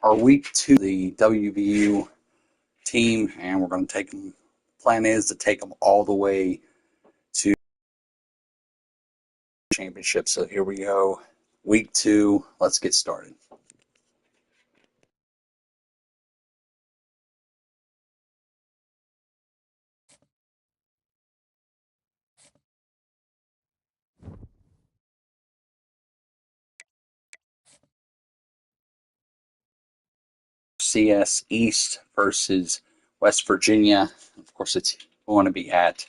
our week 2, the WVU team, and we're going to take them. Plan is to take them all the way to championship. So here we go, week 2. Let's get started. FCS East versus West Virginia. Of course, it's going to be at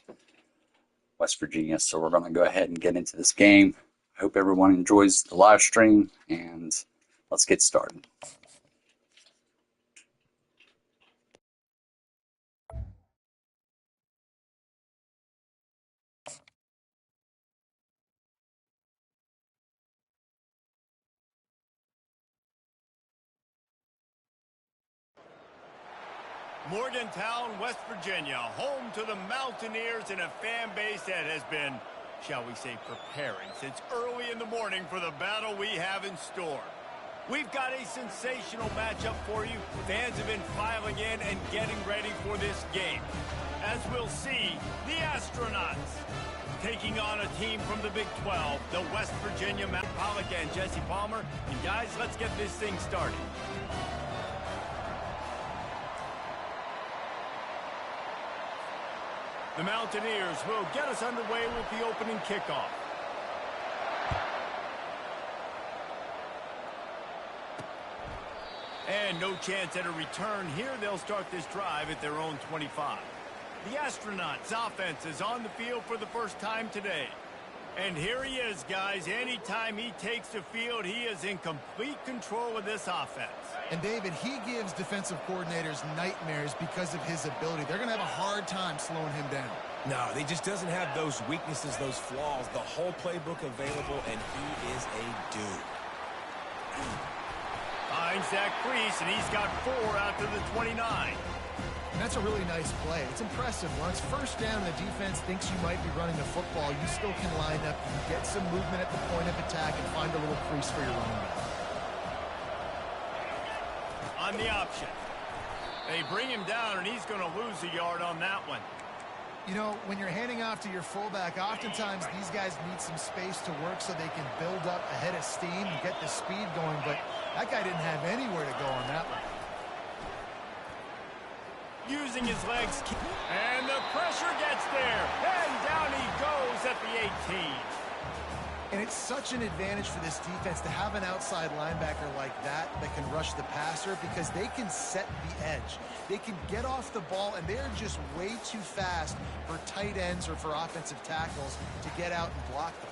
West Virginia, so we're going to go ahead and get into this game. I hope everyone enjoys the live stream, and let's get started. Morgantown, West Virginia, home to the Mountaineers and a fan base that has been, shall we say, preparing since early in the morning for the battle we have in store. We've got a sensational matchup for you. Fans have been filing in and getting ready for this game. As we'll see, the Astronauts taking on a team from the Big 12, the West Virginia Matt Pollock and Jesse Palmer. And guys, let's get this thing started. The Mountaineers will get us underway with the opening kickoff. And no chance at a return here. They'll start this drive at their own 25. The Astronauts offense is on the field for the first time today. And here he is, guys. Anytime he takes the field, he is in complete control of this offense. And, David, he gives defensive coordinators nightmares because of his ability. They're going to have a hard time slowing him down. No, he just doesn't have those weaknesses, those flaws, the whole playbook available, and he is a dude. Finds that crease, and he's got 4 out to the 29. And that's a really nice play. It's impressive. When it's first down and the defense thinks you might be running the football, you still can line up, you get some movement at the point of attack, and find a little crease for your running back. On the option. They bring him down, and he's going to lose a yard on that one. You know, when you're handing off to your fullback, oftentimes these guys need some space to work so they can build up a head of steam and get the speed going, but that guy didn't have anywhere to go on that one. Using his legs, and the pressure gets there, and down he goes at the 18. And it's such an advantage for this defense to have an outside linebacker like that can rush the passer because they can set the edge. They can get off the ball, and they're just way too fast for tight ends or for offensive tackles to get out and block them.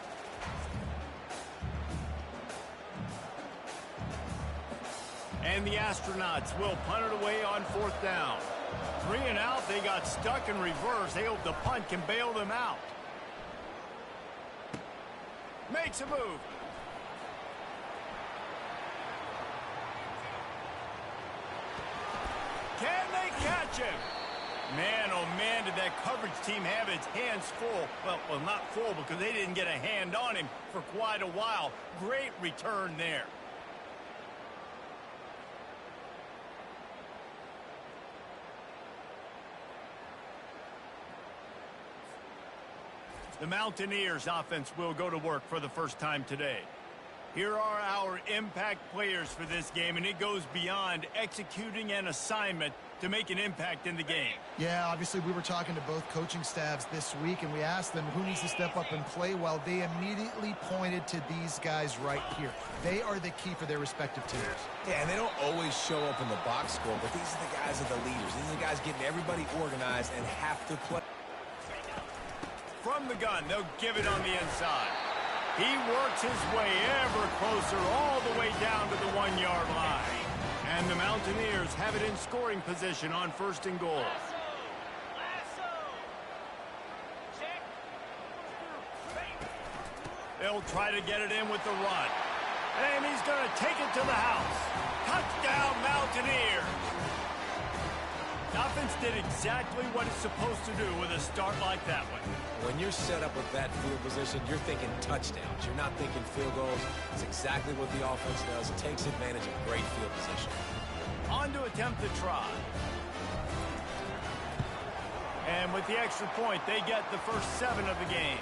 And the Astronauts will punt it away on 4th down. 3 and out, they got stuck in reverse. They hope the punt can bail them out. Makes a move. Can they catch him? Man, oh man, did that coverage team have its hands full. Well, not full because they didn't get a hand on him for quite a while. Great return there. The Mountaineers offense will go to work for the first time today. Here are our impact players for this game, and it goes beyond executing an assignment to make an impact in the game. Yeah, obviously we were talking to both coaching staffs this week, and we asked them who needs to step up and play well. They immediately pointed to these guys right here. They are the key for their respective teams. Yeah, and they don't always show up in the box score, but these are the guys that are the leaders. These are the guys getting everybody organized and have to play. From the gun, they'll give it on the inside. He works his way ever closer all the way down to the 1-yard line. And the Mountaineers have it in scoring position on 1st and goal. They'll try to get it in with the run. And he's going to take it to the house. Touchdown, Mountaineers. The offense did exactly what it's supposed to do with a start like that one. When you're set up with that field position, you're thinking touchdowns. You're not thinking field goals. It's exactly what the offense does. It takes advantage of great field position. attempt the try. And with the extra point, they get the first 7 of the game.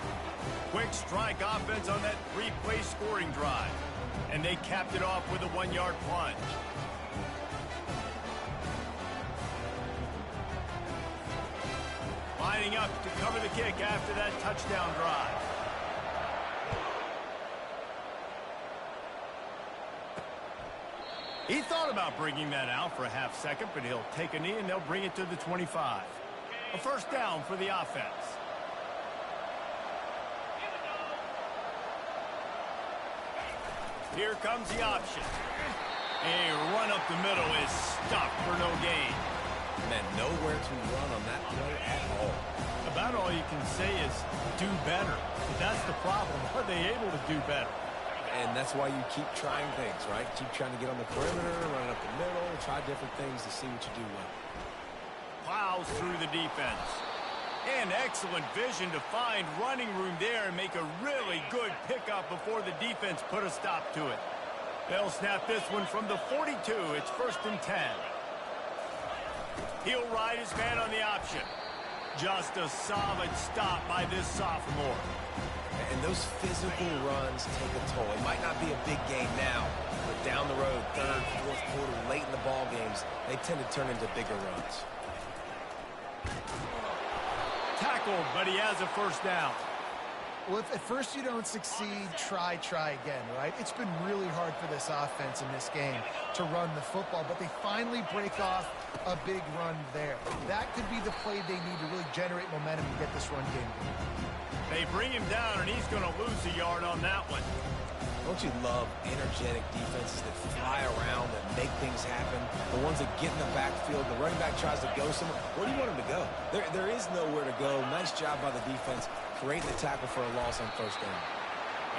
Quick strike offense on that 3-play scoring drive. And they capped it off with a 1-yard plunge. Lining up to cover the kick after that touchdown drive. He thought about bringing that out for a half second, but he'll take a knee and they'll bring it to the 25. A first down for the offense. Here comes the option. A run up the middle is stopped for no gain. Man, nowhere to run on that play at all. About all you can say is do better. But that's the problem. Are they able to do better? And that's why you keep trying things, right? Keep trying to get on the perimeter, run up the middle, try different things to see what you do well. Plows through the defense. And excellent vision to find running room there and make a really good pickup before the defense put a stop to it. They'll snap this one from the 42. It's 1st and 10. He'll ride his man on the option. Just a solid stop by this sophomore. And those physical runs take a toll. It might not be a big game now, but down the road, 3rd, 4th quarter, late in the ball games, they tend to turn into bigger runs. Tackled, but he has a first down. Well, if at first you don't succeed, try again, right? It's been really hard for this offense in this game to run the football, but they finally break off a big run there. That could be the play they need to really generate momentum and get this run game going. They bring him down, and he's going to lose a yard on that one. Don't you love energetic defenses that fly around and make things happen? The ones that get in the backfield, the running back tries to go somewhere. Where do you want him to go? There is nowhere to go. Nice job by the defense creating the tackle for a loss on 1st down.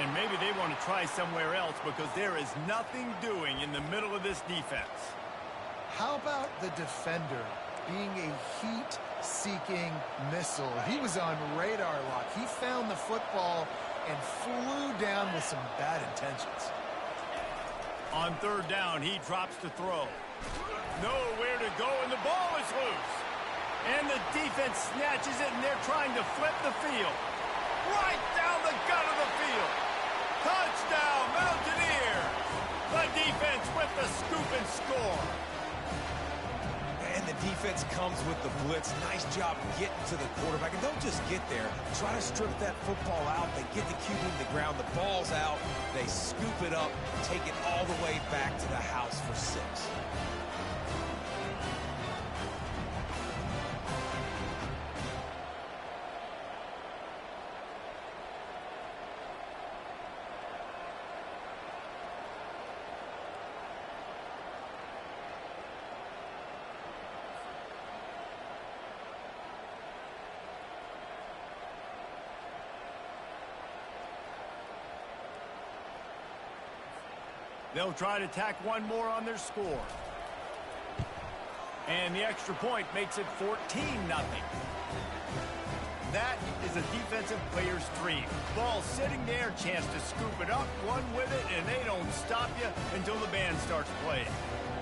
And maybe they want to try somewhere else because there is nothing doing in the middle of this defense. How about the defender being a heat-seeking missile? He was on radar lock. He found the football and flew down with some bad intentions. On 3rd down, he drops to throw. Nowhere to go, and the ball is loose. And the defense snatches it, and they're trying to flip the field. Right down the gut of the field. Touchdown, Mountaineers! The defense with the scoop and score. And the defense comes with the blitz. Nice job getting to the quarterback. And don't just get there. Try to strip that football out. They get the QB to the ground. The ball's out. They scoop it up, take it all the way back to the house for 6. They'll try to tack one more on their score. And the extra point makes it 14-0. That is a defensive player's dream. Ball sitting there, chance to scoop it up, run with it, and they don't stop you until the band starts playing.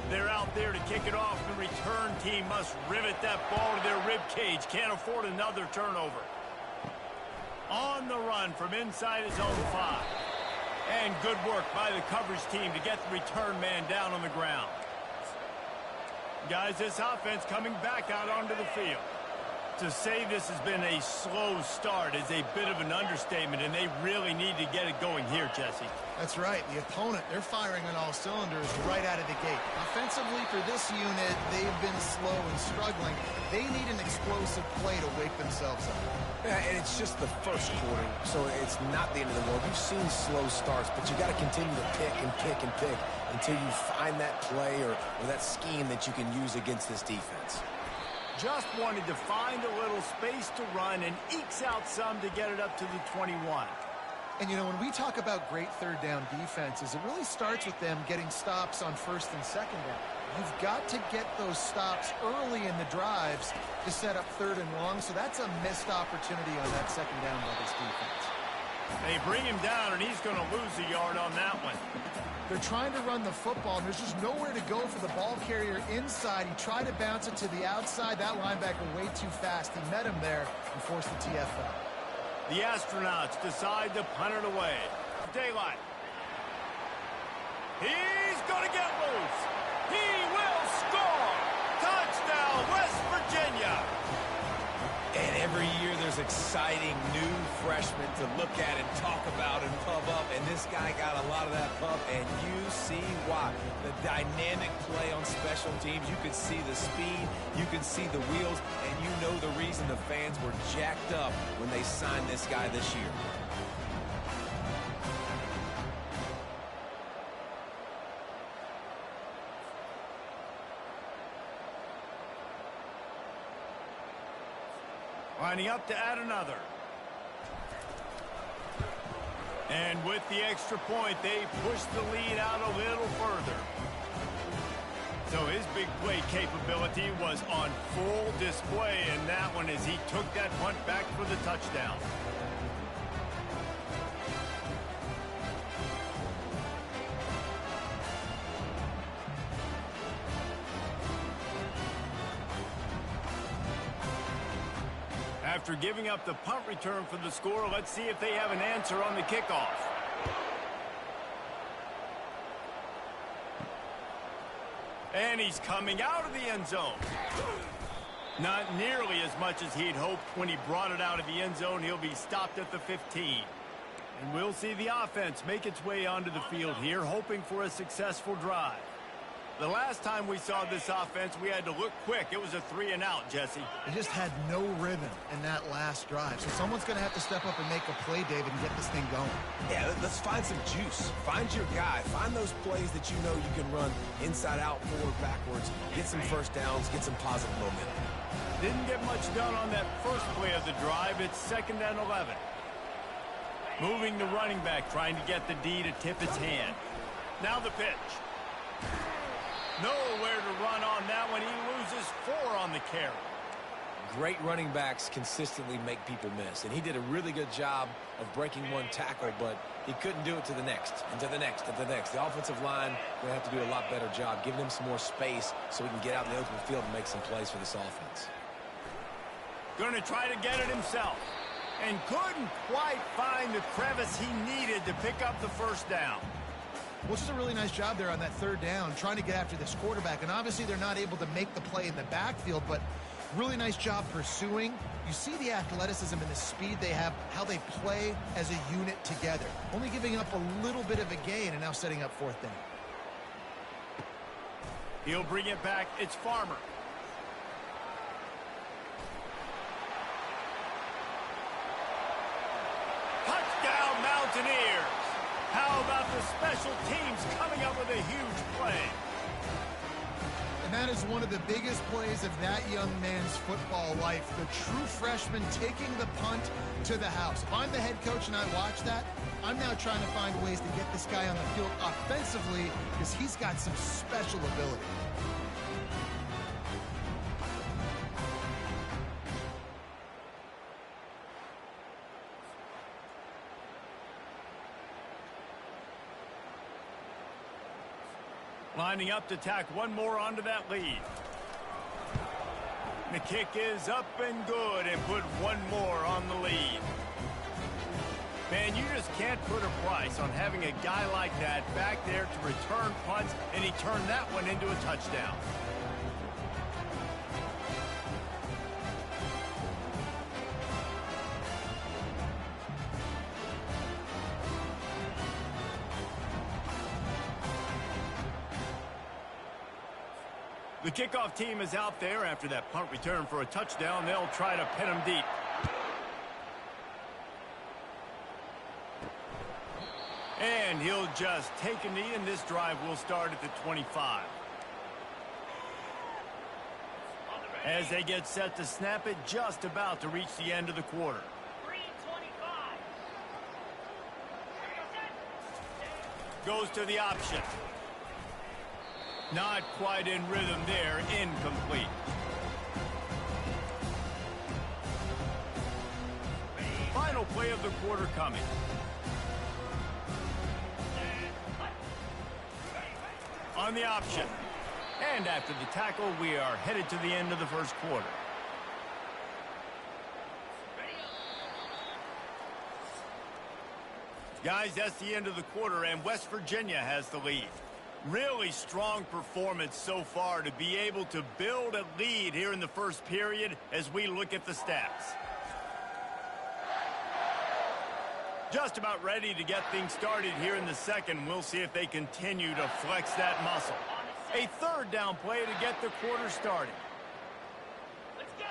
They're out there to kick it off. The return team must rivet that ball to their rib cage. Can't afford another turnover. On the run from inside his own 5. And good work by the coverage team to get the return man down on the ground. Guys, this offense coming back out onto the field. To say this has been a slow start is a bit of an understatement, and they really need to get it going here, Jesse. That's right. The opponent, they're firing on all cylinders right out of the gate. Offensively, for this unit, they've been slow and struggling. They need an explosive play to wake themselves up. Yeah, and it's just the 1st quarter, so it's not the end of the world. You've seen slow starts, but you got to continue to pick and pick and pick until you find that play or that scheme that you can use against this defense. Just wanted to find a little space to run and ekes out some to get it up to the 21. And, you know, when we talk about great 3rd down defenses, it really starts with them getting stops on 1st and 2nd down. You've got to get those stops early in the drives to set up 3rd and long, so that's a missed opportunity on that 2nd down by this defense. They bring him down, and he's going to lose a yard on that one. They're trying to run the football, and there's just nowhere to go for the ball carrier inside. He tried to bounce it to the outside. That linebacker way too fast. He met him there and forced the TFL. The Astronauts decide to punt it away. Daylight. He's going to get loose. He will score. Touchdown, West Virginia. And every year there's exciting new freshmen to look at and talk about and pub up. And this guy got a lot of that pub, and you see why. The dynamic play on special teams. You could see the speed. You could see the wheels. And you know the reason the fans were jacked up when they signed this guy this year. Lining up to add another. And with the extra point, they push the lead out a little further. So his big play capability was on full display in that one as he took that punt back for the touchdown. After giving up the punt return for the score, let's see if they have an answer on the kickoff. And he's coming out of the end zone. Not nearly as much as he'd hoped when he brought it out of the end zone. He'll be stopped at the 15. And we'll see the offense make its way onto the field here, hoping for a successful drive. The last time we saw this offense, we had to look quick. It was a 3-and-out, Jesse. They just had no rhythm in that last drive. So someone's going to have to step up and make a play, David, and get this thing going. Yeah, let's find some juice. Find your guy. Find those plays that you know you can run inside out, forward, backwards. Get some first downs. Get some positive momentum. Didn't get much done on that first play of the drive. It's 2nd and 11. Moving the running back, trying to get the D to tip its hand. Now the pitch. Nowhere to run on that one. He loses 4 on the carry. Great running backs consistently make people miss, and he did a really good job of breaking one tackle, but he couldn't do it to the next, and to the next, and to the next. The offensive line going to have to do a lot better job, giving him some more space so he can get out in the open field and make some plays for this offense. Going to try to get it himself, and couldn't quite find the crevice he needed to pick up the first down. Which is a really nice job there on that 3rd down, trying to get after this quarterback. And obviously they're not able to make the play in the backfield, but really nice job pursuing. You see the athleticism and the speed they have, how they play as a unit together. Only giving up a little bit of a gain and now setting up 4th down. He'll bring it back. It's Farmer. Touchdown, Mountaineers. How about the special teams coming up with a huge play? And that is one of the biggest plays of that young man's football life. The true freshman taking the punt to the house. If I'm the head coach and I watch that, I'm now trying to find ways to get this guy on the field offensively because he's got some special ability. Lining up to tack one more onto that lead. The kick is up and good and put one more on the lead. Man, you just can't put a price on having a guy like that back there to return punts, and he turned that one into a touchdown. The kickoff team is out there after that punt return for a touchdown. They'll try to pin him deep. And he'll just take a knee, and this drive will start at the 25. As they get set to snap it, just about to reach the end of the quarter. Goes to the option. Not quite in rhythm there, incomplete. Final final play of the quarter coming. On the option. And after the tackle, we are headed to the end of the first quarter. Guys, that's the end of the quarter, and West Virginia has the lead. Really strong performance so far to be able to build a lead here in the first period as we look at the stats. Just about ready to get things started here in the second. We'll see if they continue to flex that muscle. A third down play to get the quarter started. Let's go.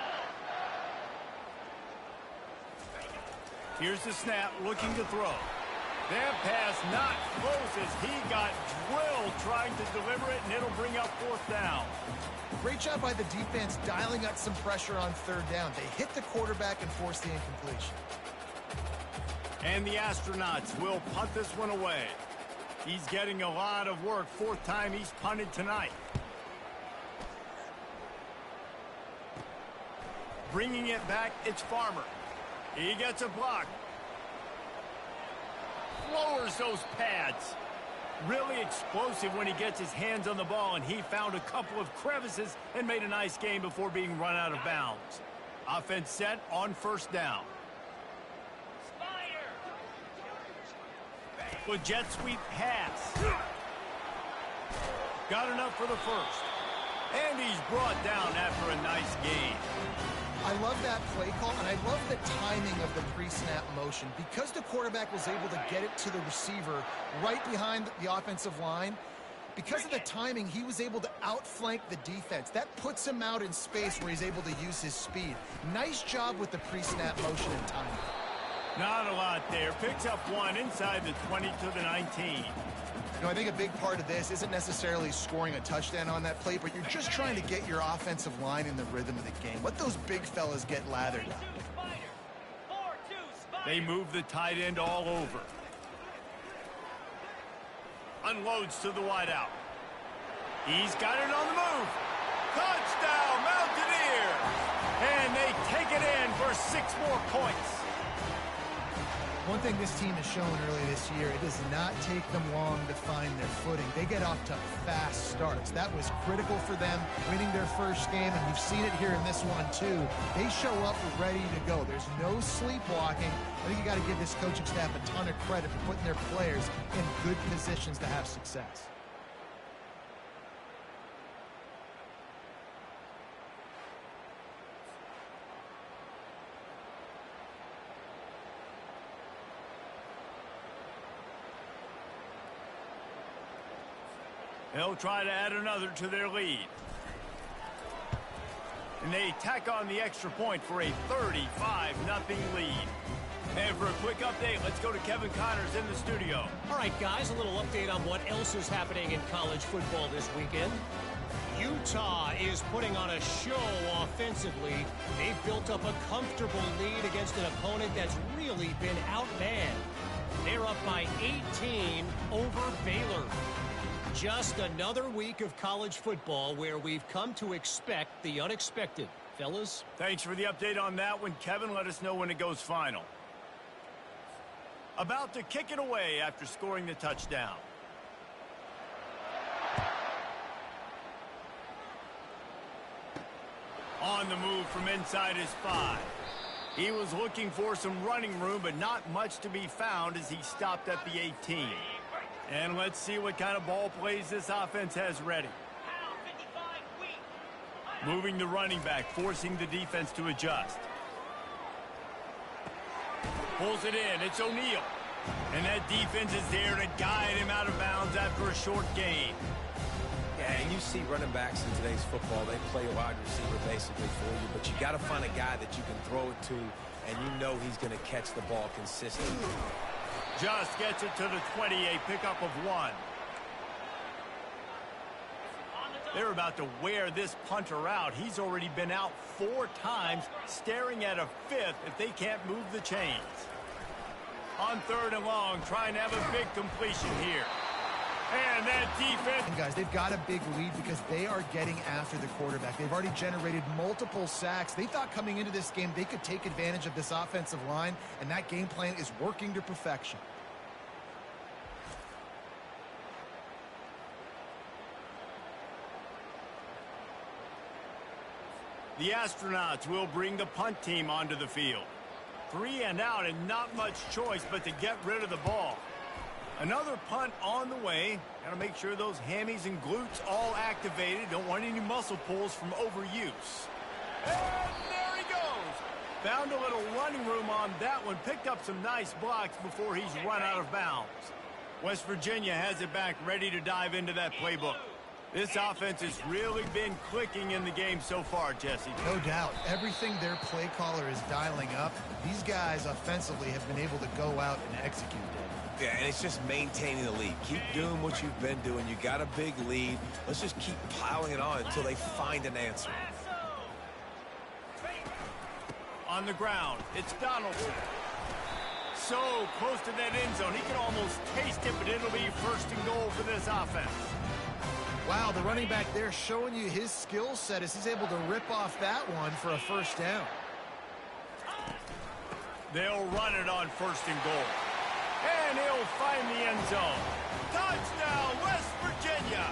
Here's the snap, looking to throw. That pass not close as he got drilled trying to deliver it, and it'll bring up fourth down. Great job by the defense dialing up some pressure on third down. They hit the quarterback and forced the incompletion. And the Astronauts will punt this one away. He's getting a lot of work. Fourth time he's punted tonight. Bringing it back, it's Farmer. He gets a block. Lowers those pads. Really explosive when he gets his hands on the ball, and he found a couple of crevices and made a nice game before being run out of bounds. Offense set on first down. With jet sweep pass. Got enough for the first. And he's brought down after a nice gain. I love that play call, and I love the timing of the pre-snap motion. Because the quarterback was able to get it to the receiver right behind the offensive line, because of the timing, he was able to outflank the defense. That puts him out in space where he's able to use his speed. Nice job with the pre-snap motion and timing. Not a lot there. Picks up one inside the 20 to the 19. You know, I think a big part of this isn't necessarily scoring a touchdown on that play, but you're just trying to get your offensive line in the rhythm of the game. Let those big fellas get lathered up. They move the tight end all over. Unloads to the wideout. He's got it on the move. Touchdown, Mountaineers! And they take it in for 6 more points. One thing this team has shown early this year, it does not take them long to find their footing. They get off to fast starts. That was critical for them, winning their first game, and you've seen it here in this one too. They show up ready to go. There's no sleepwalking. I think you got to give this coaching staff a ton of credit for putting their players in good positions to have success. They'll try to add another to their lead. And they tack on the extra point for a 35-0 lead. And for a quick update, let's go to Kevin Connors in the studio. All right, guys, a little update on what else is happening in college football this weekend. Utah is putting on a show offensively. They've built up a comfortable lead against an opponent that's really been outmanned. They're up by 18 over Baylor. Just another week of college football where we've come to expect the unexpected. Fellas? Thanks for the update on that one, Kevin. Let us know when it goes final. About to kick it away after scoring the touchdown. On the move from inside his 5. He was looking for some running room, but not much to be found as he stopped at the 18. And let's see what kind of ball plays this offense has ready. Moving the running back, forcing the defense to adjust. Pulls it in. It's O'Neal. And that defense is there to guide him out of bounds after a short gain. Yeah, and you see running backs in today's football, they play a wide receiver basically for you, but you got to find a guy that you can throw it to, and you know he's going to catch the ball consistently. Just gets it to the 20, a pickup of 1. They're about to wear this punter out. He's already been out 4 times, staring at a 5th if they can't move the chains. On 3rd and long, trying to have a big completion here. And that defense. And guys, they've got a big lead because they are getting after the quarterback. They've already generated multiple sacks. They thought coming into this game they could take advantage of this offensive line, and that game plan is working to perfection. The Astronauts will bring the punt team onto the field. 3 and out and not much choice but to get rid of the ball. Another punt on the way. Got to make sure those hammies and glutes all activated. Don't want any muscle pulls from overuse. And there he goes. Found a little running room on that one. Picked up some nice blocks before he's run out of bounds. West Virginia has it back, ready to dive into that playbook. This offense has really been clicking in the game so far, Jesse. No doubt. Everything their play caller is dialing up, these guys offensively have been able to go out and execute it. Yeah, and it's just maintaining the lead. Keep doing what you've been doing. You got a big lead. Let's just keep piling it on until they find an answer. On the ground, it's Donaldson. So close to that end zone. He can almost taste it, but it'll be first and goal for this offense. Wow, the running back there showing you his skill set as he's able to rip off that one for a first down. They'll run it on first and goal. And he'll find the end zone. Touchdown, West Virginia.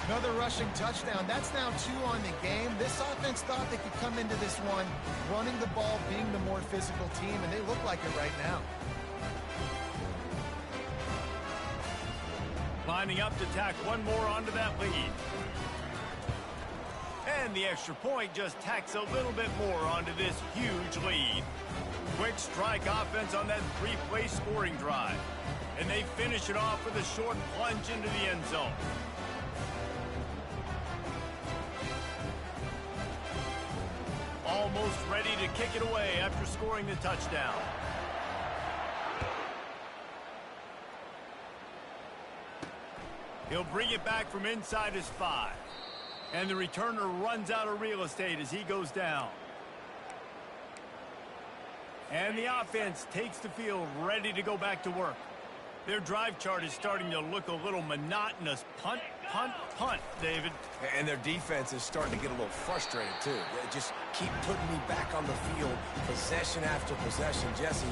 Another rushing touchdown. That's now 2 on the game. This offense thought they could come into this one running the ball, being the more physical team, and they look like it right now. Lining up to tack one more onto that lead. And the extra point just tacks a little bit more onto this huge lead. Quick strike offense on that 3-play scoring drive. And they finish it off with a short plunge into the end zone. Almost ready to kick it away after scoring the touchdown. He'll bring it back from inside his 5. And the returner runs out of real estate as he goes down. And the offense takes the field, ready to go back to work. Their drive chart is starting to look a little monotonous. Punt, punt, punt, David. And their defense is starting to get a little frustrated, too. They just keep putting me back on the field, possession after possession. Jesse,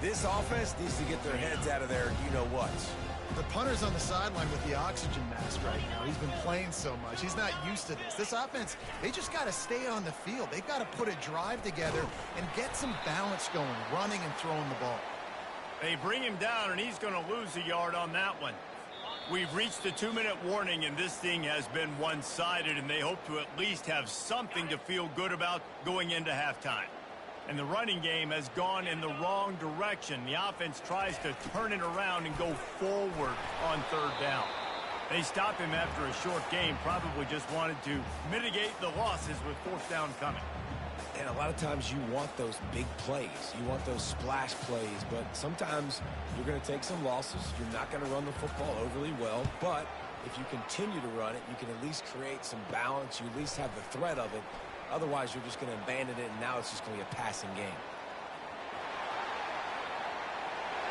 this offense needs to get their heads out of there, you-know-what. The punter's on the sideline with the oxygen mask right now. He's been playing so much. He's not used to this. This offense, they just got to stay on the field. They've got to put a drive together and get some balance going, running and throwing the ball. They bring him down, and he's going to lose a yard on that one. We've reached the 2-minute warning, and this thing has been one-sided, and they hope to at least have something to feel good about going into halftime. And the running game has gone in the wrong direction. The offense tries to turn it around and go forward on third down. They stop him after a short game, probably just wanted to mitigate the losses with fourth down coming. And a lot of times you want those big plays. You want those splash plays, but sometimes you're going to take some losses. You're not going to run the football overly well, but if you continue to run it, you can at least create some balance. You at least have the threat of it. Otherwise, you're just going to abandon it, and now it's just going to be a passing game.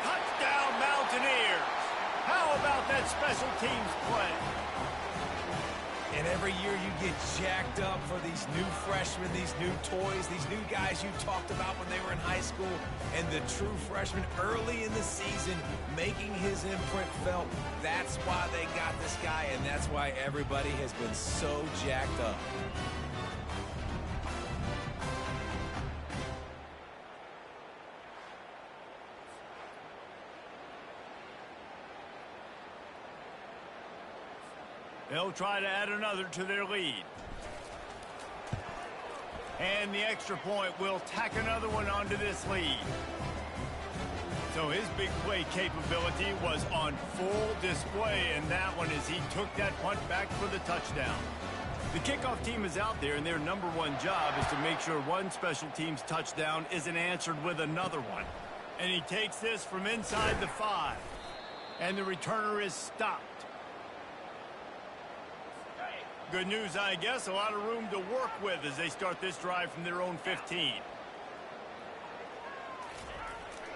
Touchdown, Mountaineers! How about that special teams play? And every year you get jacked up for these new freshmen, these new toys, these new guys you talked about when they were in high school, and the true freshman early in the season making his imprint felt. That's why they got this guy, and that's why everybody has been so jacked up. They'll try to add another to their lead. And the extra point will tack another one onto this lead. So his big play capability was on full display in that one as he took that punt back for the touchdown. The kickoff team is out there, and their number one job is to make sure one special teams touchdown isn't answered with another one. And he takes this from inside the 5. And the returner is stopped. Good news, I guess. A lot of room to work with as they start this drive from their own 15.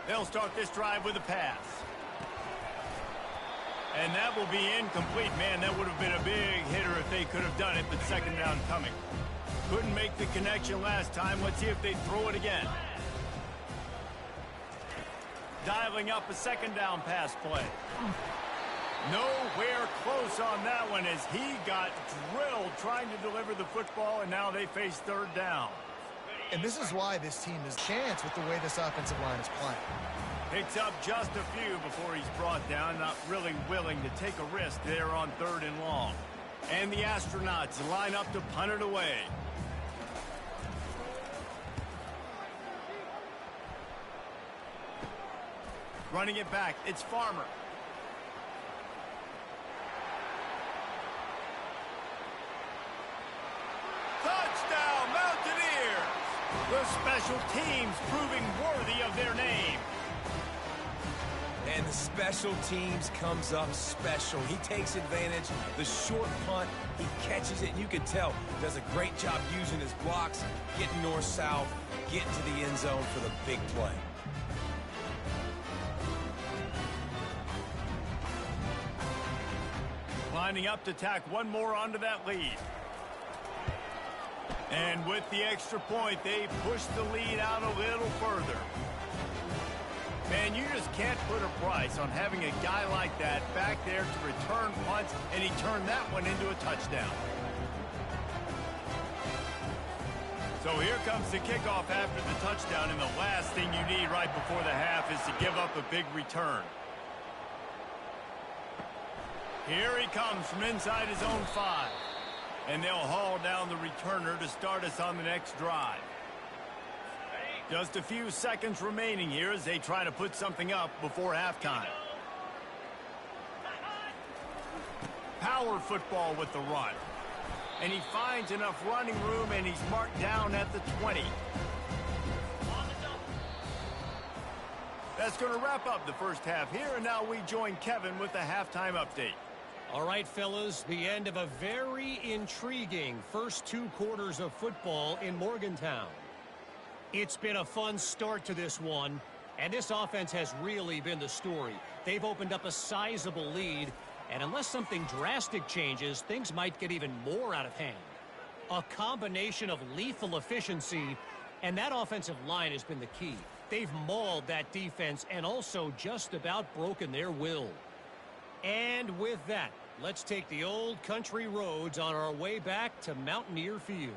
They'll start this drive with a pass. And that will be incomplete. Man, that would have been a big hitter if they could have done it, but second down coming. Couldn't make the connection last time. Let's see if they throw it again. Dialing up a second down pass play. Nowhere close on that one as he got drilled trying to deliver the football, and now they face third down. And this is why this team is a chance with the way this offensive line is playing. Picks up just a few before he's brought down, not really willing to take a risk there on third and long. And the Astronauts line up to punt it away. Running it back, it's Farmer. Touchdown, Mountaineers! The special teams proving worthy of their name. And the special teams comes up special. He takes advantage. The short punt, he catches it. You can tell, does a great job using his blocks, getting north-south, getting to the end zone for the big play. Lining up to tack one more onto that lead. And with the extra point, they push the lead out a little further. Man, you just can't put a price on having a guy like that back there to return punts, and he turned that one into a touchdown. So here comes the kickoff after the touchdown, and the last thing you need right before the half is to give up a big return. Here he comes from inside his own 5. And they'll haul down the returner to start us on the next drive. Just a few seconds remaining here as they try to put something up before halftime. Power football with the run. And he finds enough running room, and he's marked down at the 20. That's going to wrap up the first half here, and now we join Kevin with the halftime update. All right, fellas, the end of a very intriguing first 2 quarters of football in Morgantown. It's been a fun start to this one, and this offense has really been the story. They've opened up a sizable lead, and unless something drastic changes, things might get even more out of hand. A combination of lethal efficiency, and that offensive line has been the key. They've mauled that defense and also just about broken their will. And with that, let's take the old country roads on our way back to Mountaineer Field.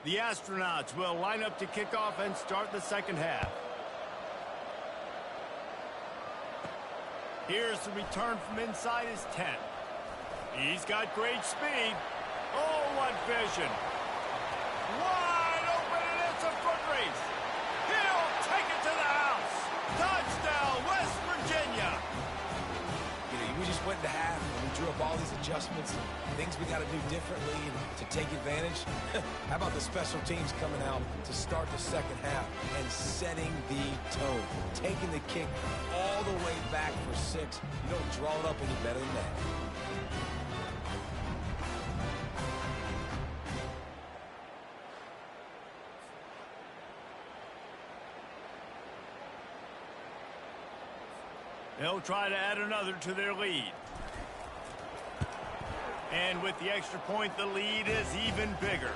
The Astronauts will line up to kick off and start the second half. Here's the return from inside his 10. He's got great speed. Oh, what vision. Wide open, and it's a foot race. He'll take it to the house. Touchdown, West Virginia. You know, we just went to half and we drew up all these adjustments and things we got to do differently and to take advantage. How about the special teams coming out to start the second half and setting the tone, taking the kick all the way back for 6. You don't draw it up any better than that. They'll try to add another to their lead. And with the extra point, the lead is even bigger.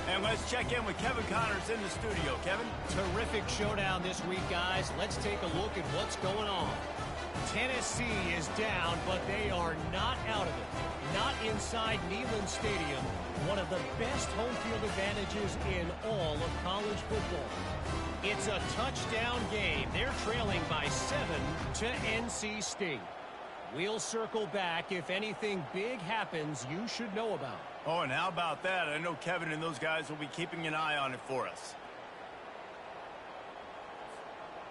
And let's check in with Kevin Connors in the studio. Kevin? Terrific showdown this week, guys. Let's take a look at what's going on. Tennessee is down, but they are not out of it. Not inside Neyland Stadium, one of the best home field advantages in all of college football. It's a touchdown game. They're trailing by 7 to NC State. We'll circle back if anything big happens you should know about. Oh, and how about that? I know Kevin and those guys will be keeping an eye on it for us.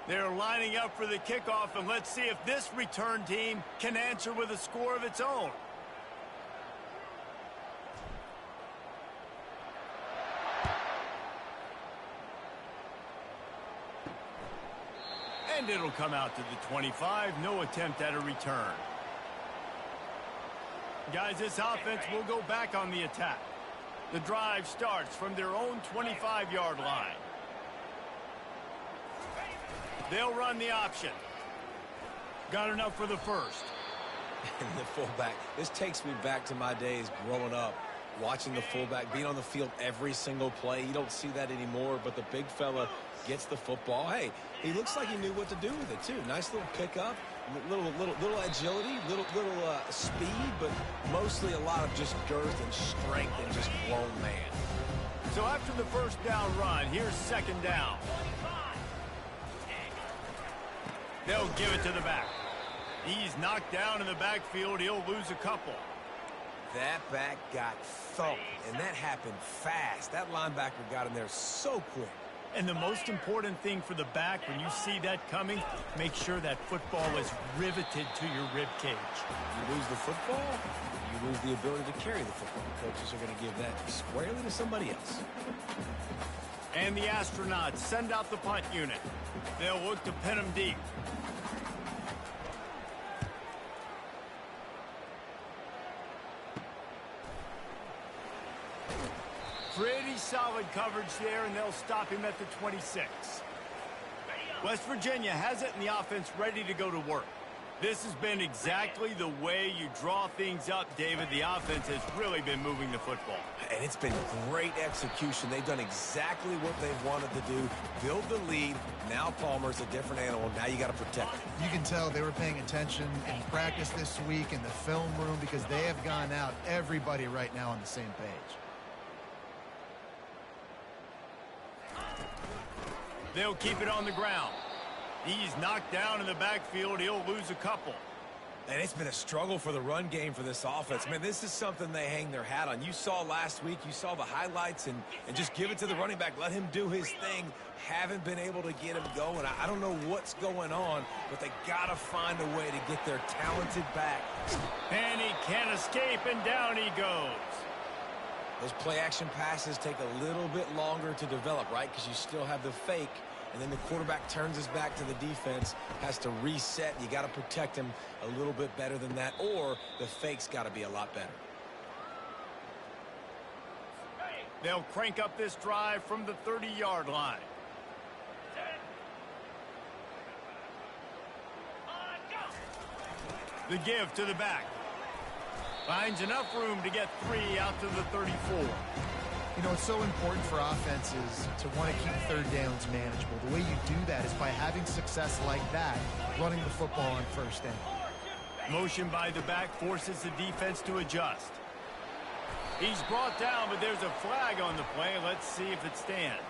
They're lining up for the kickoff, and let's see if this return team can answer with a score of its own. And it'll come out to the 25. No attempt at a return. Guys, this offense will go back on the attack. The drive starts from their own 25-yard line. They'll run the option. Got enough for the first. And the fullback, this takes me back to my days growing up, watching the fullback being on the field every single play. You don't see that anymore, but the big fella gets the football. Hey, he looks like he knew what to do with it, too. Nice little pickup, little agility, little speed, but mostly a lot of just girth and strength and just grown man. So after the first down run, here's second down. They'll give it to the back. He's knocked down in the backfield. He'll lose a couple. That back got thumped, and that happened fast. That linebacker got in there so quick. And the most important thing for the back, when you see that coming, make sure that football is riveted to your rib cage. You lose the football, you lose the ability to carry the football. Coaches are going to give that squarely to somebody else. And the Astronauts send out the punt unit. They'll look to pin them deep. Pretty solid coverage there, and they'll stop him at the 26. West Virginia has it in the offense ready to go to work. This has been exactly the way you draw things up, David. The offense has really been moving the football. And it's been great execution. They've done exactly what they wanted to do. Build the lead. Now Palmer's a different animal. Now you got to protect it. You can tell they were paying attention in practice this week in the film room because they have gone out, everybody right now on the same page. They'll keep it on the ground. He's knocked down in the backfield. He'll lose a couple. And it's been a struggle for the run game for this offense. Man, this is something they hang their hat on. You saw last week, you saw the highlights, and just give it to the running back. Let him do his thing. Haven't been able to get him going. I don't know what's going on, but they got to find a way to get their talented back. And he can't escape, and down he goes. Those play-action passes take a little bit longer to develop, right? Because you still have the fake, and then the quarterback turns his back to the defense, has to reset. You got to protect him a little bit better than that, or the fake's got to be a lot better. They'll crank up this drive from the 30-yard line. The give to the back. Finds enough room to get 3 out to the 34. You know, it's so important for offenses to want to keep third downs manageable. The way you do that is by having success like that, running the football on first down. Motion by the back forces the defense to adjust. He's brought down, but there's a flag on the play. Let's see if it stands.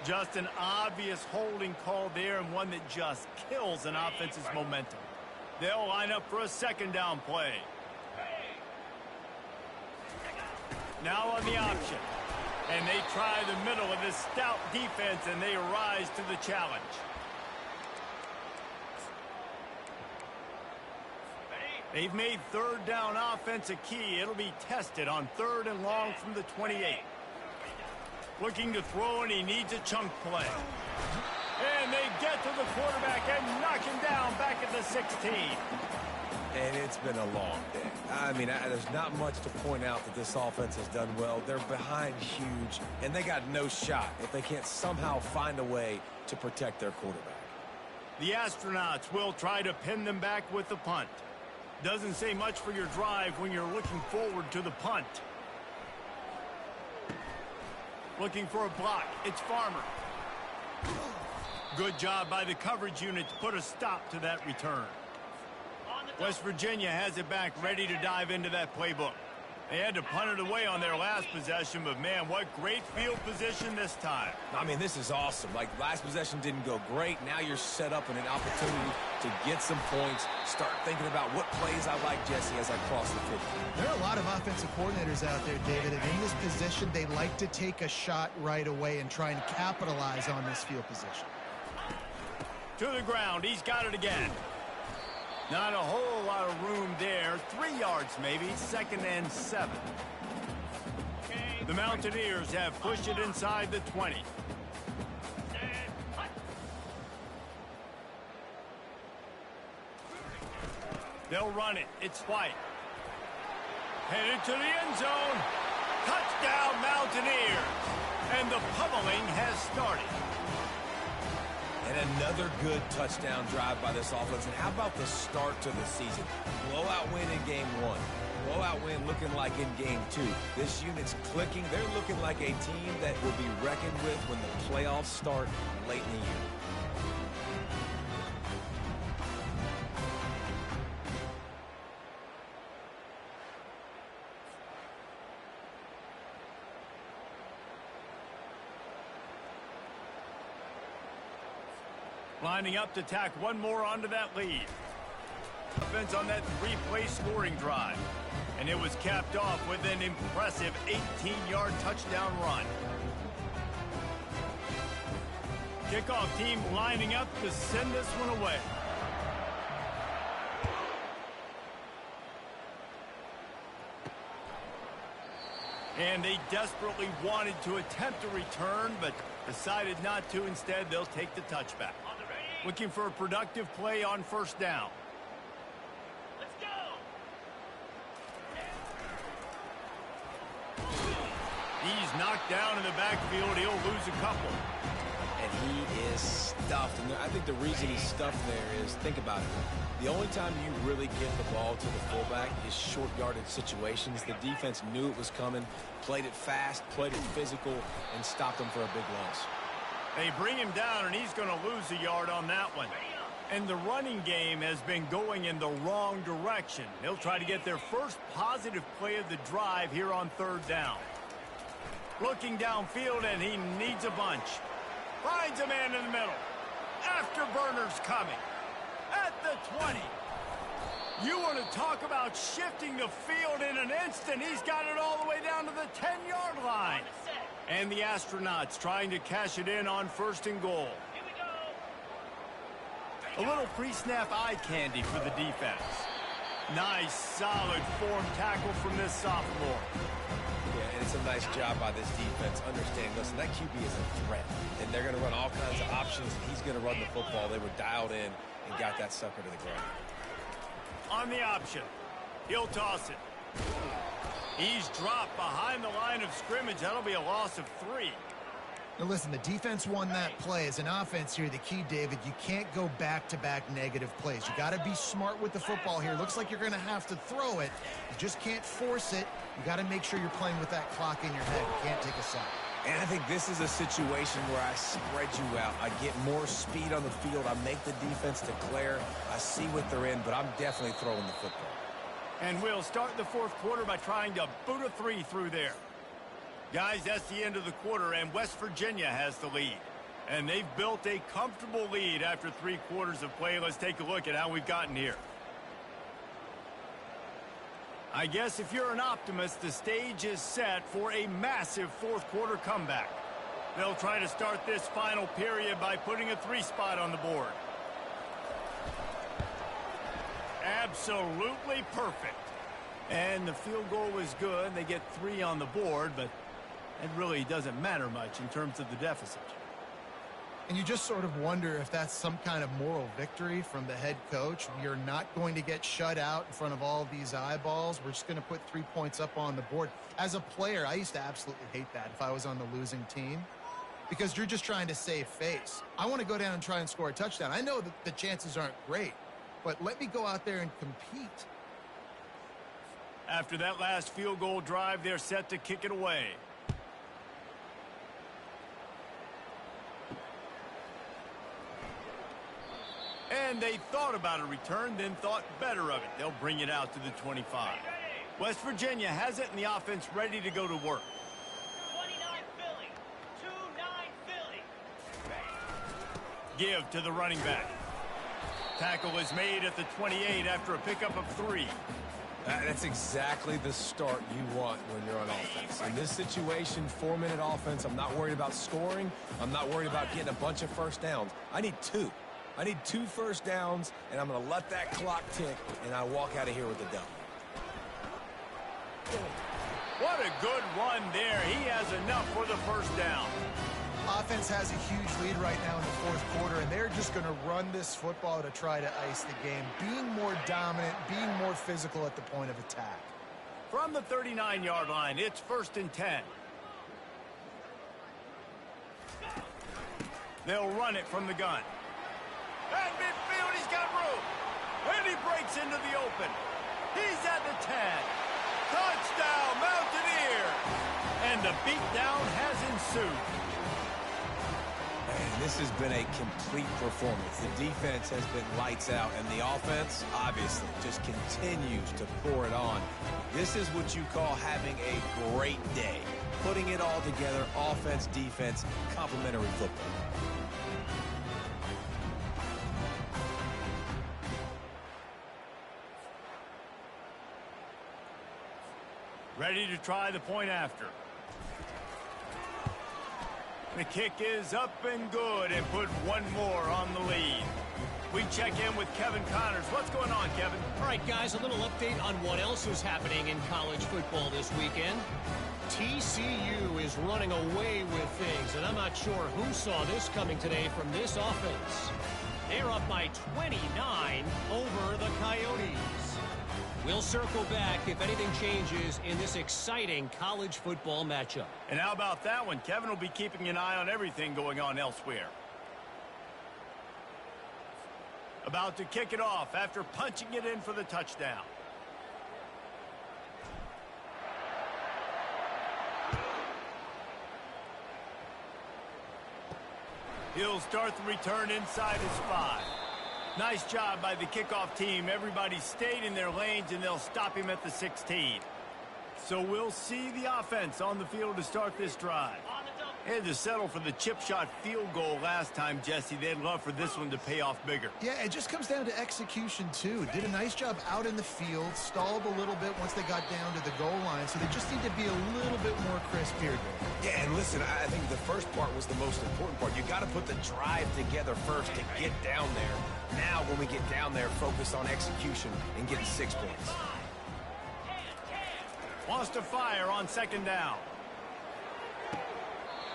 Just an obvious holding call there, and one that just kills an offense's momentum. They'll line up for a second down play. Now on the option. And they try the middle of this stout defense, and they rise to the challenge. They've made third down offense a key. It'll be tested on 3rd and long from the 28. Looking to throw, and he needs a chunk play. And they get to the quarterback and knock him down back at the 16. And it's been a long day. I mean, there's not much to point out that this offense has done well. They're behind huge, and they got no shot if they can't somehow find a way to protect their quarterback. The Astronauts will try to pin them back with the punt. Doesn't say much for your drive when you're looking forward to the punt. Looking for a block. It's Farmer. Good job by the coverage unit to put a stop to that return. West Virginia has it back, ready to dive into that playbook. They had to punt it away on their last possession, but man, what great field position this time. I mean, this is awesome. Like, last possession didn't go great. Now you're set up in an opportunity to get some points. Start thinking about what plays I like, Jesse, as I cross the 50. There are a lot of offensive coordinators out there, David, and in this position, they like to take a shot right away and try and capitalize on this field position. To the ground. He's got it again. Not a whole lot of room there. 3 yards maybe. 2nd and 7. The Mountaineers have pushed it inside the 20. They'll run it. It's White. Headed to the end zone. Touchdown, Mountaineers. And the pummeling has started. And another good touchdown drive by this offense. And how about the start to the season? Blowout win in game 1. Blowout win looking like in game 2. This unit's clicking. They're looking like a team that will be reckoned with when the playoffs start late in the year. Lining up to tack one more onto that lead. Offense on that 3-play scoring drive. And it was capped off with an impressive 18-yard touchdown run. Kickoff team lining up to send this one away. And they desperately wanted to attempt a return, but decided not to. Instead, they'll take the touchback. Looking for a productive play on first down. Let's go! He's knocked down in the backfield. He'll lose a couple. And he is stuffed. And I think the reason he's stuffed there is, think about it. The only time you really get the ball to the fullback is short yardage situations. The defense knew it was coming, played it fast, played it physical, and stopped him for a big loss. They bring him down, and he's going to lose a yard on that one. And the running game has been going in the wrong direction. They'll try to get their first positive play of the drive here on third down. Looking downfield, and he needs a bunch. Finds a man in the middle. Afterburners coming. At the 20. You want to talk about shifting the field in an instant. He's got it all the way down to the 10-yard line. And the Astronauts trying to cash it in on first and goal. Here we go. A little pre-snap eye candy for the defense. Nice, solid form tackle from this sophomore. Yeah, and it's a nice job by this defense. Understanding, listen, that QB is a threat. And they're going to run all kinds of options, and he's going to run the football. They were dialed in and got that sucker to the ground. On the option. He'll toss it. He's dropped behind the line of scrimmage. That'll be a loss of 3. Now listen, the defense won that play. As an offense here, the key, David, you can't go back-to-back negative plays. You got to be smart with the football here. Looks like you're going to have to throw it. You just can't force it. You got to make sure you're playing with that clock in your head. You can't take a sack. And I think this is a situation where I spread you out. I get more speed on the field. I make the defense declare. I see what they're in, but I'm definitely throwing the football. And we'll start the fourth quarter by trying to boot a 3 through there. Guys, that's the end of the quarter, and West Virginia has the lead. And they've built a comfortable lead after 3 quarters of play. Let's take a look at how we've gotten here. I guess if you're an optimist, the stage is set for a massive fourth quarter comeback. They'll try to start this final period by putting a 3 spot on the board. Absolutely perfect. And the field goal was good. They get 3 on the board, but it really doesn't matter much in terms of the deficit. And you just sort of wonder if that's some kind of moral victory from the head coach. You're not going to get shut out in front of all of these eyeballs. We're just going to put 3 points up on the board. As a player, I used to absolutely hate that if I was on the losing team, because you're just trying to save face. I want to go down and try and score a touchdown. I know that the chances aren't great, but let me go out there and compete. After that last field goal drive, they're set to kick it away. And they thought about a return, then thought better of it. They'll bring it out to the 25. West Virginia has it, and the offense ready to go to work. 29 Philly. 2-9 Philly. Give to the running back. Tackle is made at the 28 after a pickup of 3. That's exactly the start you want when you're on offense. In this situation, 4-minute offense, I'm not worried about scoring. I'm not worried about getting a bunch of first downs. I need 2. I need 2 first downs, and I'm going to let that clock tick, and I walk out of here with a dub. What a good run there. He has enough for the first down. offense has a huge lead right now in the fourth quarter, and they're just going to run this football to try to ice the game, being more dominant, being more physical at the point of attack. From the 39-yard line, it's 1st and 10. They'll run it from the gun. At midfield, he's got room. And he breaks into the open. He's at the 10. Touchdown, Mountaineers! And the beatdown has ensued. Man, this has been a complete performance. The defense has been lights out, and the offense, obviously, just continues to pour it on. This is what you call having a great day. Putting it all together, offense, defense, complementary football. Ready to try the point after. The kick is up and good and put one more on the lead. We check in with Kevin Connors. What's going on, Kevin? All right, guys, a little update on what else is happening in college football this weekend. TCU is running away with things, and I'm not sure who saw this coming today from this offense. They're up by 29 over the Coyotes. We'll circle back if anything changes in this exciting college football matchup. And how about that one? Kevin will be keeping an eye on everything going on elsewhere. About to kick it off after punching it in for the touchdown. He'll start the return inside his 5. Nice job by the kickoff team. Everybody stayed in their lanes, and they'll stop him at the 16. So we'll see the offense on the field to start this drive. Had to settle for the chip shot field goal last time, Jesse. They'd love for this one to pay off bigger. Yeah, it just comes down to execution, too. Did a nice job out in the field, stalled a little bit once they got down to the goal line, so they just need to be a little bit more crisp here. Yeah, and listen, I think the first part was the most important part. You got to put the drive together first to get down there. Now, when we get down there, focus on execution and getting 6 points. Wants to fire on 2nd down.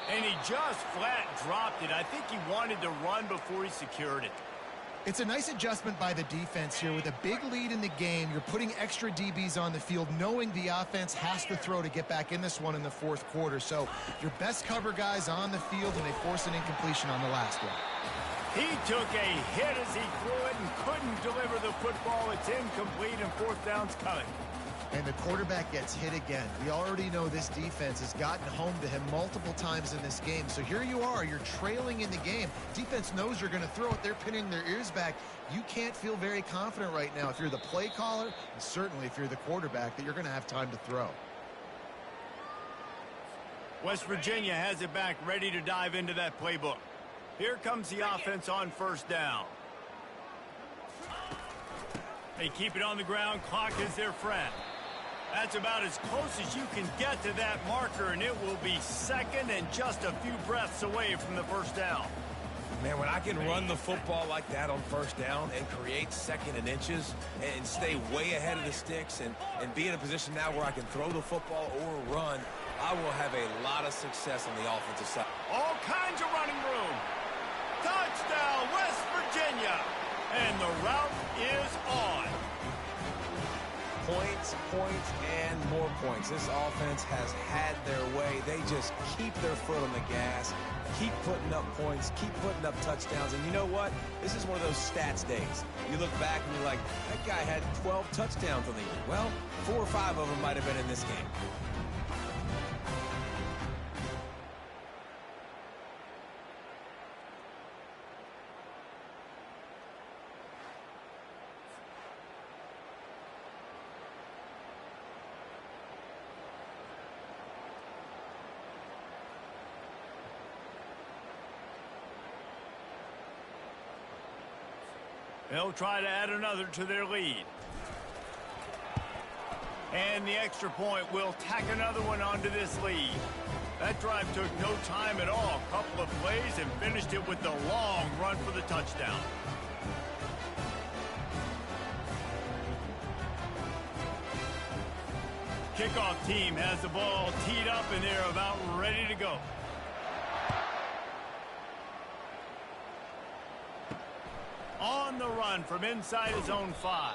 And he just flat dropped it. I think he wanted to run before he secured it. It's a nice adjustment by the defense here. With a big lead in the game, you're putting extra DBs on the field, knowing the offense has to throw to get back in this one in the fourth quarter. So your best cover guys on the field, and they force an incompletion on the last one. He took a hit as he threw it and couldn't deliver the football. It's incomplete, and 4th down's coming. And the quarterback gets hit again. We already know this defense has gotten home to him multiple times in this game. So here you are, you're trailing in the game. Defense knows you're going to throw it. They're pinning their ears back. You can't feel very confident right now if you're the play caller, and certainly if you're the quarterback, that you're going to have time to throw. West Virginia has it back, ready to dive into that playbook. Here comes the offense on 1st down. They keep it on the ground. Clock is their friend. That's about as close as you can get to that marker, and it will be 2nd and just a few breaths away from the 1st down. Man, when I can run the football like that on 1st down and create 2nd and inches and stay way ahead of the sticks and be in a position now where I can throw the football or run, I will have a lot of success on the offensive side. All kinds of running room. Touchdown, West Virginia. And the route is on. Points, points, and more points. This offense has had their way. They just keep their foot on the gas, keep putting up points, keep putting up touchdowns. And you know what? This is one of those stats days. You look back and you're like, that guy had 12 touchdowns on the year. Well, 4 or 5 of them might have been in this game. They'll try to add another to their lead. And the extra point will tack another one onto this lead. That drive took no time at all. A couple of plays and finished it with the long run for the touchdown. Kickoff team has the ball teed up, and they're about ready to go. run from inside his own 5.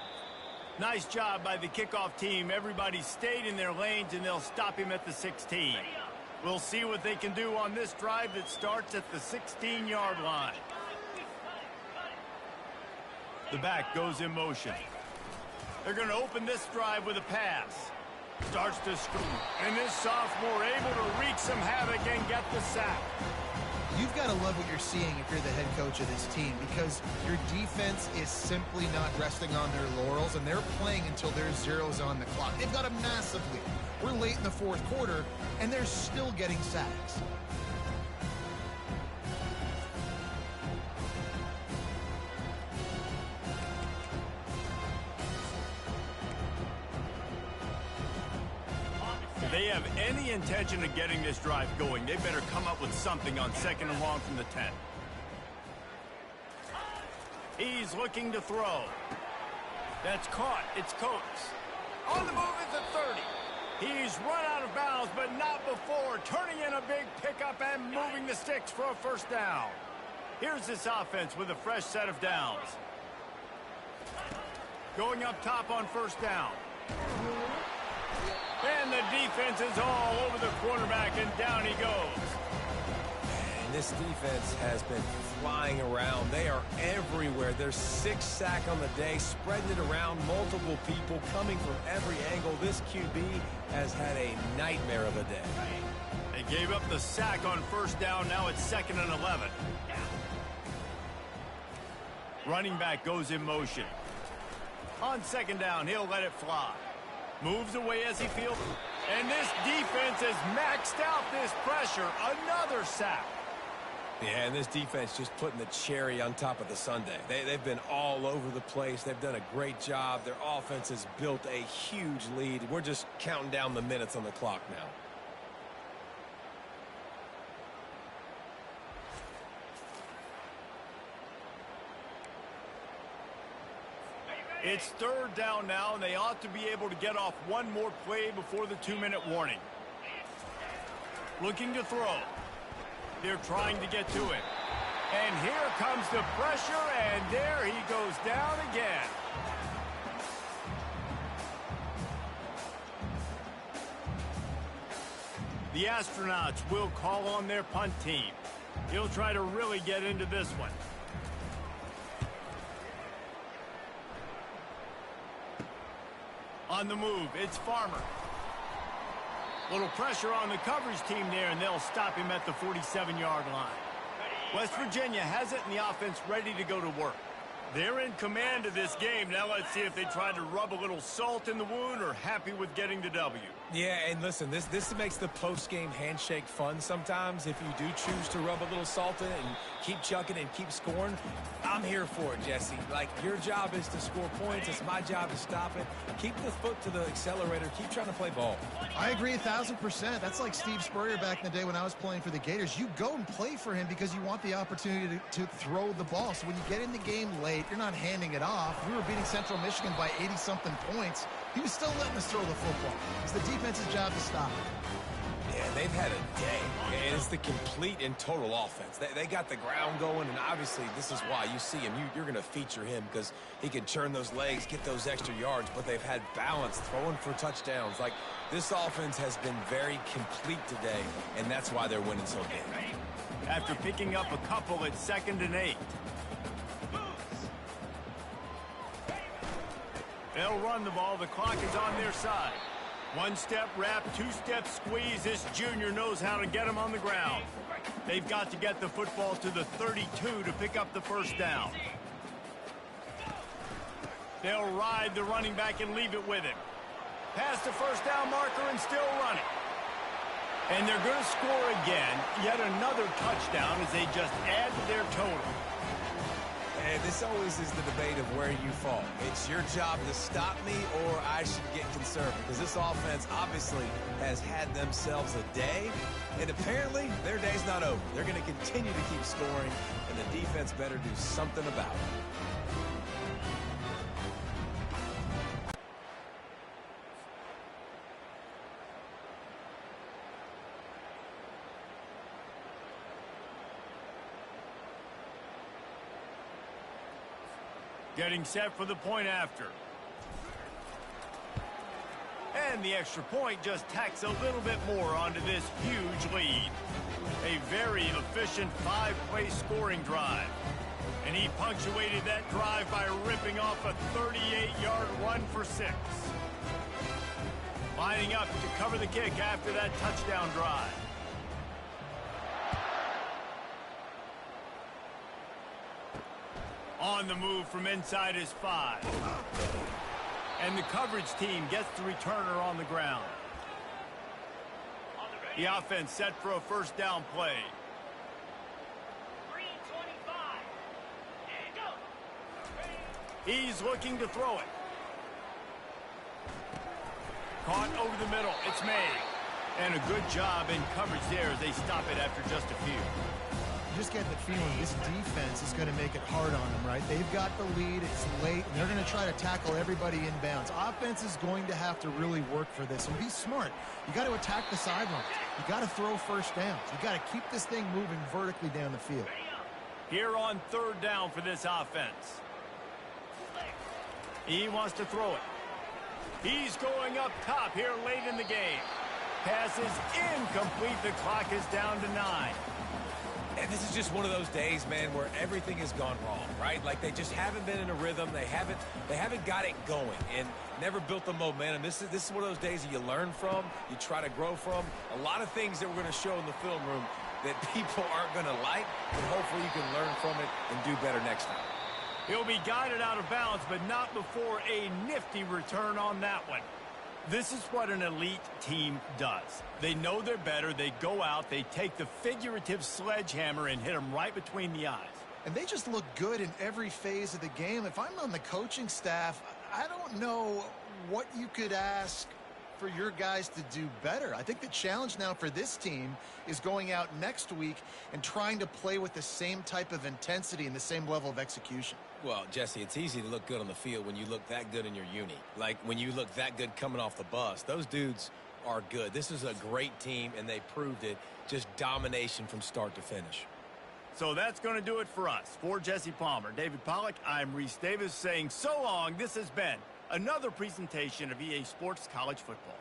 Nice job by the kickoff team. Everybody stayed in their lanes, and they'll stop him at the 16. We'll see what they can do on this drive that starts at the 16-yard line. The back goes in motion. They're going to open this drive with a pass. Starts to score, and this sophomore able to wreak some havoc and get the sack. You've got to love what you're seeing if you're the head coach of this team, because your defense is simply not resting on their laurels, and they're playing until there's zeros on the clock. They've got a massive lead. We're late in the fourth quarter, and they're still getting sacks. If they have any intention of getting this drive going, they better come up with something on 2nd and long from the 10. He's looking to throw. That's caught. It's Coates. On the move at the 30. He's run out of bounds, but not before. Turning in a big pickup and moving the sticks for a first down. Here's this offense with a fresh set of downs. Going up top on first down. And the defense is all over the quarterback, and down he goes. And this defense has been flying around. They are everywhere. There's 6 sacks on the day, spreading it around, multiple people coming from every angle. This QB has had a nightmare of a day. They gave up the sack on first down. Now it's 2nd and 11. Running back goes in motion. On 2nd down, he'll let it fly. Moves away as he feels. And this defense has maxed out this pressure. Another sack. Yeah, and this defense just putting the cherry on top of the sundae. They've been all over the place. They've done a great job. Their offense has built a huge lead. We're just counting down the minutes on the clock now. It's 3rd down now, and they ought to be able to get off one more play before the 2-minute warning. Looking to throw. They're trying to get to it. And here comes the pressure, and there he goes down again. The Astronauts will call on their punt team. He'll try to really get into this one. On the move, it's Farmer. Little pressure on the coverage team there, and they'll stop him at the 47-yard line. West Virginia has it in the offense ready to go to work. They're in command of this game. Now let's see if they try to rub a little salt in the wound or happy with getting the W. Yeah, and listen, this makes the post-game handshake fun sometimes. If you do choose to rub a little salt in it and keep chucking and keep scoring, I'm here for it, Jesse. Like, your job is to score points. It's my job to stop it. Keep the foot to the accelerator. Keep trying to play ball. I agree 1,000%. That's like Steve Spurrier back in the day when I was playing for the Gators. You go and play for him because you want the opportunity to throw the ball. So when you get in the game late, you're not handing it off. We were beating Central Michigan by 80-something points. He was still letting us throw the football. It's the defense's job to stop it. Yeah, they've had a day. And it's the complete and total offense. They got the ground going, and obviously this is why you see him. You're going to feature him because he can turn those legs, get those extra yards, but they've had balance, throwing for touchdowns. Like, this offense has been very complete today, and that's why they're winning so big. After picking up a couple at 2nd and 8. They'll run the ball. The clock is on their side. One-step wrap, two-step squeeze. This junior knows how to get him on the ground. They've got to get the football to the 32 to pick up the first down. They'll ride the running back and leave it with him. Past the first down marker and still running. And they're going to score again. Yet another touchdown as they just add to their total. And this always is the debate of where you fall. It's your job to stop me, or I should get conservative. Because this offense obviously has had themselves a day, and apparently their day's not over. They're going to continue to keep scoring, and the defense better do something about it. Getting set for the point after. And the extra point just tacks a little bit more onto this huge lead. A very efficient 5-play scoring drive. And he punctuated that drive by ripping off a 38-yard run for 6. Lining up to cover the kick after that touchdown drive. On the move from inside his 5. And the coverage team gets the returner on the ground. The offense set for a first down play. 3:25. And go. He's looking to throw it. Caught over the middle. It's made. And a good job in coverage there as they stop it after just a few. You just get the feeling this defense is going to make it hard on them, right? They've got the lead. It's late, and they're going to try to tackle everybody inbounds. Offense is going to have to really work for this and be smart. You got to attack the sidelines. You got to throw first downs. You got to keep this thing moving vertically down the field. Here on third down for this offense. He wants to throw it. He's going up top here late in the game. Pass is incomplete. The clock is down to 9. And this is just one of those days, man, where everything has gone wrong, right? Like they just haven't been in a rhythm. They haven't got it going and never built the momentum. This is one of those days that you learn from, you try to grow from. A lot of things that we're going to show in the film room that people aren't going to like, but hopefully you can learn from it and do better next time. He'll be guided out of bounds, but not before a nifty return on that one. This is what an elite team does. They know they're better. They go out. They take the figurative sledgehammer and hit them right between the eyes. And they just look good in every phase of the game. If I'm on the coaching staff, I don't know what you could ask for your guys to do better. I think the challenge now for this team is going out next week and trying to play with the same type of intensity and the same level of execution. Well, Jesse, it's easy to look good on the field when you look that good in your uni. Like when you look that good coming off the bus. Those dudes are good. This is a great team, and they proved it. Just domination from start to finish. So that's going to do it for us. For Jesse Palmer, David Pollack, I'm Reese Davis saying so long. This has been another presentation of EA Sports College Football.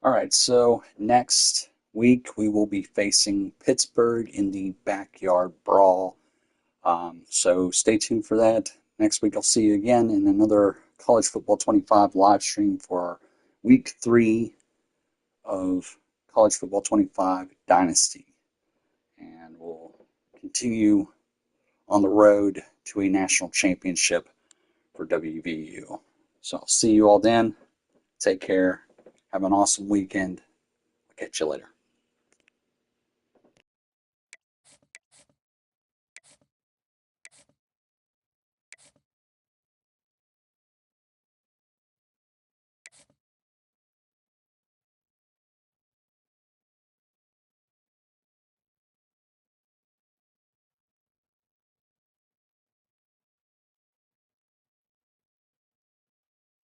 All right, so next week we will be facing Pittsburgh in the Backyard Brawl. So stay tuned for that. Next week I'll see you again in another College Football 25 live stream for week 3 of College Football 25 Dynasty. And we'll continue on the road to a national championship for WVU. So I'll see you all then. Take care. Have an awesome weekend. I'll catch you later.